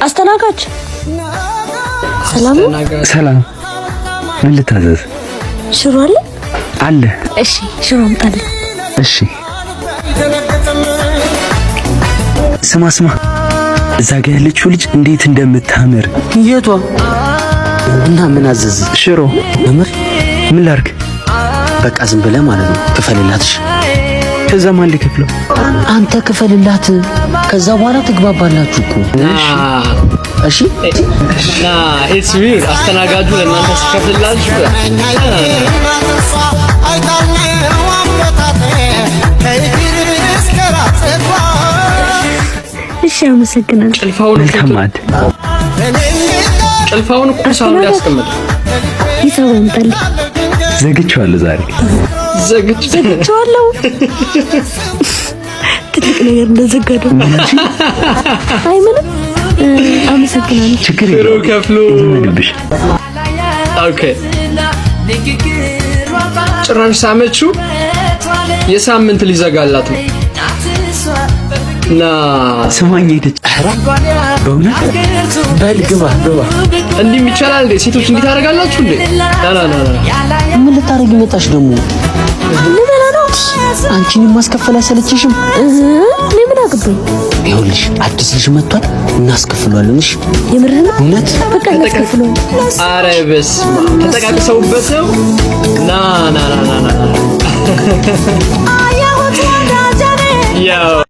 አስተናጋጅ ሰላም። ምን ልታዘዝ? ሽሮ አለ? አለ። እሺ ሽሮ አምጣልኝ። እሺ። ስማ እዛ ጋ ያለችው ልጅ እንዴት እንደምታምር። የቷ? እና ምን አዘዝ? ሽሮ። ምን ላድርግ? በቃ ዝም ብለህ ማለት ነው ክፈልላትሽ። ከዛ ማን ሊከፍለው? አንተ ክፈልላት። ከዛ በኋላ ትግባባላችሁ እኮ። እሺ ና ኢትስ ሚ አስተናጋጁ ለእናንተ ሲከፍልላችሁ እሺ አመሰግናለሁ። ጭልፋውን እኮ ሳሉ ያስቀምጥ። ይሰው አምጣልኝ። ዘግቼዋለሁ ዛሬ ዘግቼዋለሁ። ትልቅ ነገር እንደዘጋዱ። አይ ምንም አመሰግናለሁ። ችግር የለውም። ከፍሎ ይመንብሽ። ኦኬ ጭራሽ ሳመችው። የሳምንት ሊዘጋላት ነው። ና ስማኝ ሄደች። በእውነት በል ግባ። እንዲህ ይቻላል እንዴ? ሴቶች እንዴት ታደርጋላችሁ እንዴ? ና ምን ልታረጊ መጣሽ ደግሞ? ልበላ ነው። አንቺን ማስከፈል አይሰለችሽም? ምን አገባኝ? ይኸውልሽ አዲስ ልጅ መጥቷል፣ እናስከፍሏለን። እሺ የምርህን? እውነት? በቃ እናስከፍሏለን። ኧረ በስመ አብ ተጠቃቅሰውበት ነው። ና ያው